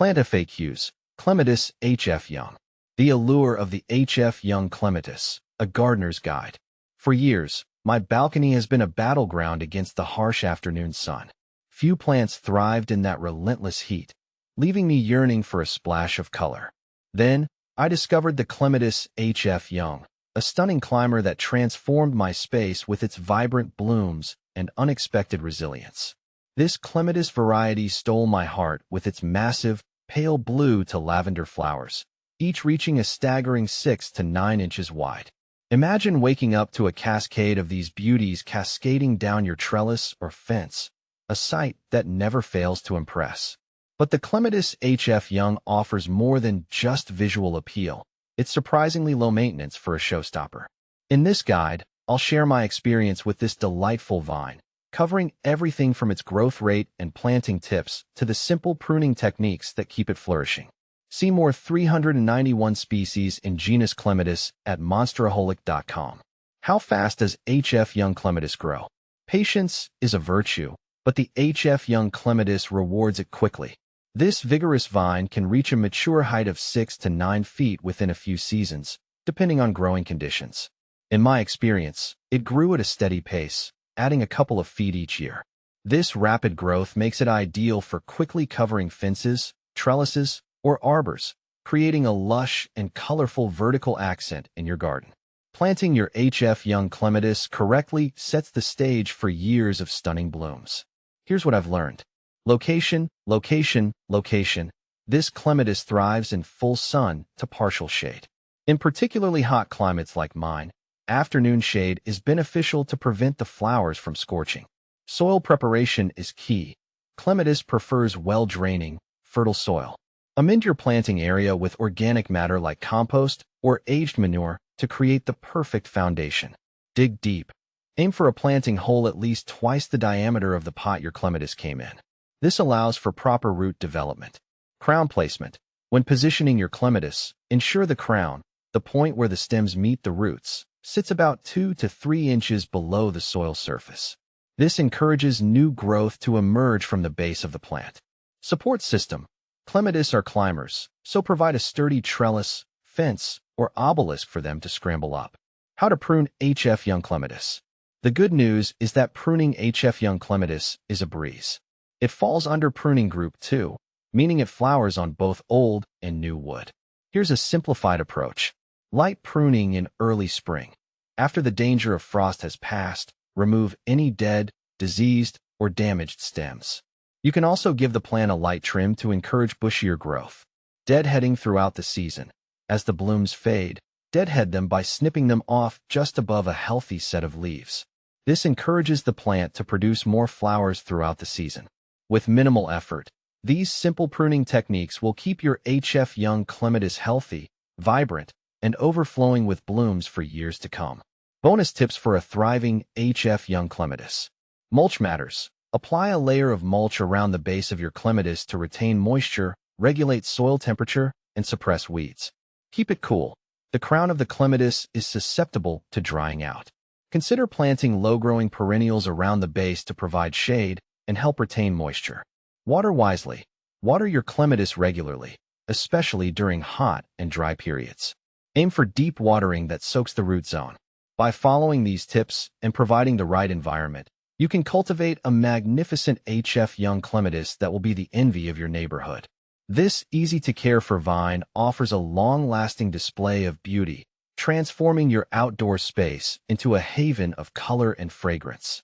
Plant FAQs. Clematis HF Young. The allure of the HF Young Clematis, a gardener's guide. For years, my balcony has been a battleground against the harsh afternoon sun. Few plants thrived in that relentless heat, leaving me yearning for a splash of color. Then, I discovered the Clematis HF Young, a stunning climber that transformed my space with its vibrant blooms and unexpected resilience. This Clematis variety stole my heart with its massive, pale blue to lavender flowers, each reaching a staggering 6 to 9 inches wide. Imagine waking up to a cascade of these beauties cascading down your trellis or fence, a sight that never fails to impress. But the Clematis HF Young offers more than just visual appeal. It's surprisingly low maintenance for a showstopper. In this guide, I'll share my experience with this delightful vine, covering everything from its growth rate and planting tips to the simple pruning techniques that keep it flourishing. See more 391 species in genus Clematis at monsteraholic.com. How fast does HF Young Clematis grow? Patience is a virtue, but the HF Young Clematis rewards it quickly. This vigorous vine can reach a mature height of 6 to 9 feet within a few seasons, depending on growing conditions. In my experience, it grew at a steady pace, adding a couple of feet each year. This rapid growth makes it ideal for quickly covering fences, trellises, or arbors, creating a lush and colorful vertical accent in your garden. Planting your HF Young Clematis correctly sets the stage for years of stunning blooms. Here's what I've learned. Location, location, location. This Clematis thrives in full sun to partial shade. In particularly hot climates like mine, afternoon shade is beneficial to prevent the flowers from scorching. Soil preparation is key. Clematis prefers well-draining, fertile soil. Amend your planting area with organic matter like compost or aged manure to create the perfect foundation. Dig deep. Aim for a planting hole at least twice the diameter of the pot your Clematis came in. This allows for proper root development. Crown placement. When positioning your Clematis, ensure the crown, the point where the stems meet the roots, sits about 2 to 3 inches below the soil surface. This encourages new growth to emerge from the base of the plant. Support system. Clematis are climbers, so provide a sturdy trellis, fence, or obelisk for them to scramble up. How to prune HF Young Clematis. The good news is that pruning HF Young Clematis is a breeze. It falls under pruning group 2, meaning it flowers on both old and new wood. Here's a simplified approach. Light pruning in early spring. After the danger of frost has passed, remove any dead, diseased, or damaged stems. You can also give the plant a light trim to encourage bushier growth. Deadheading throughout the season. As the blooms fade, deadhead them by snipping them off just above a healthy set of leaves. This encourages the plant to produce more flowers throughout the season. With minimal effort, these simple pruning techniques will keep your HF Young Clematis healthy, vibrant, and overflowing with blooms for years to come. Bonus tips for a thriving HF Young Clematis. Mulch matters. Apply a layer of mulch around the base of your Clematis to retain moisture, regulate soil temperature, and suppress weeds. Keep it cool. The crown of the Clematis is susceptible to drying out. Consider planting low-growing perennials around the base to provide shade and help retain moisture. Water wisely. Water your Clematis regularly, especially during hot and dry periods. Aim for deep watering that soaks the root zone. By following these tips and providing the right environment, you can cultivate a magnificent HF Young Clematis that will be the envy of your neighborhood. This easy-to-care-for vine offers a long-lasting display of beauty, transforming your outdoor space into a haven of color and fragrance.